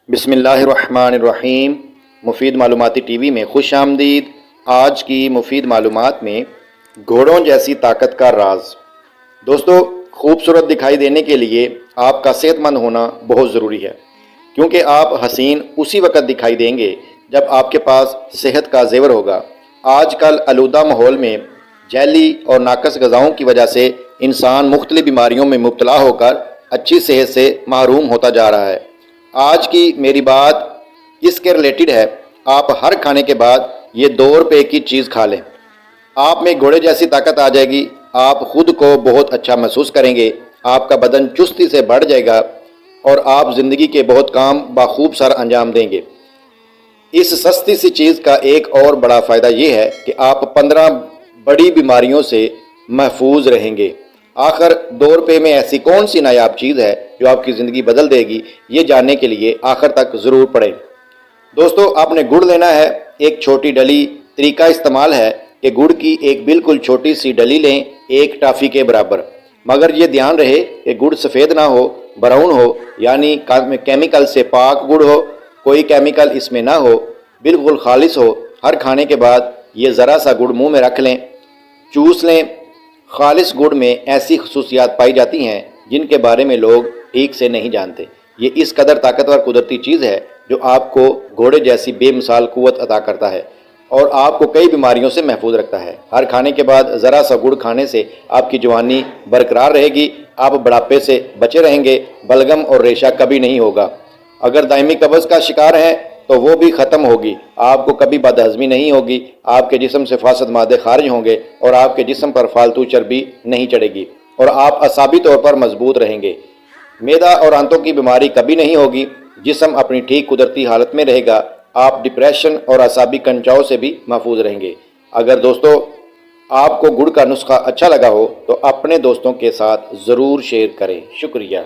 بسم اللہ الرحمن الرحیم۔ مفید معلوماتی ٹی وی میں خوش آمدید۔ آج کی مفید معلومات میں گھوڑوں جیسی طاقت کا راز۔ دوستو، خوبصورت دکھائی دینے کے لیے آپ کا صحت مند ہونا بہت ضروری ہے، کیونکہ آپ حسین اسی وقت دکھائی دیں گے جب آپ کے پاس صحت کا زیور ہوگا۔ آج کل آلودہ ماحول میں جیلی اور ناقص غذاؤں کی وجہ سے انسان مختلف بیماریوں میں مبتلا ہو کر اچھی صحت سے محروم ہوتا جا رہا ہے۔ آج کی میری بات اس کے ریلیٹڈ ہے۔ آپ ہر کھانے کے بعد یہ 2 روپے کی چیز کھا لیں، آپ میں گھوڑے جیسی طاقت آ جائے گی۔ آپ خود کو بہت اچھا محسوس کریں گے، آپ کا بدن چستی سے بڑھ جائے گا اور آپ زندگی کے بہت کام بخوب سر انجام دیں گے۔ اس سستی سی چیز کا ایک اور بڑا فائدہ یہ ہے کہ آپ 15 بڑی بیماریوں سے محفوظ رہیں گے۔ آخر 2 روپے میں ایسی کون سی نایاب چیز ہے جو آپ کی زندگی بدل دے گی؟ یہ جاننے کے لیے آخر تک ضرور پڑھیں۔ دوستو، آپ نے گڑ لینا ہے، ایک چھوٹی ڈلی۔ طریقہ استعمال ہے کہ گڑ کی ایک بالکل چھوٹی سی ڈلی لیں، 1 ٹافی کے برابر، مگر یہ دھیان رہے کہ گڑ سفید نہ ہو، براؤن ہو، یعنی کیمیکل سے پاک گڑ ہو، کوئی کیمیکل اس میں نہ ہو، بالکل خالص ہو۔ ہر کھانے کے بعد یہ ذرا سا گڑ منہ میں رکھ لیں، چوس لیں۔ خالص گڑ میں ایسی خصوصیات پائی جاتی ہیں جن کے بارے میں لوگ ٹھیک سے نہیں جانتے۔ یہ اس قدر طاقتور قدرتی چیز ہے جو آپ کو گھوڑے جیسی بے مثال قوت عطا کرتا ہے اور آپ کو کئی بیماریوں سے محفوظ رکھتا ہے۔ ہر کھانے کے بعد ذرا سا گڑ کھانے سے آپ کی جوانی برقرار رہے گی، آپ بڑھاپے سے بچے رہیں گے، بلغم اور ریشہ کبھی نہیں ہوگا۔ اگر دائمی قبض کا شکار ہیں تو وہ بھی ختم ہوگی، آپ کو کبھی بد ہضمی نہیں ہوگی، آپ کے جسم سے فاسد مادے خارج ہوں گے اور آپ کے جسم پر فالتو چربی نہیں چڑھے گی اور آپ اعصابی طور پر مضبوط رہیں گے۔ معدہ اور آنتوں کی بیماری کبھی نہیں ہوگی، جسم اپنی ٹھیک قدرتی حالت میں رہے گا، آپ ڈپریشن اور اعصابی کنچاؤ سے بھی محفوظ رہیں گے۔ اگر دوستو آپ کو گڑ کا نسخہ اچھا لگا ہو تو اپنے دوستوں کے ساتھ ضرور شیئر کریں۔ شکریہ۔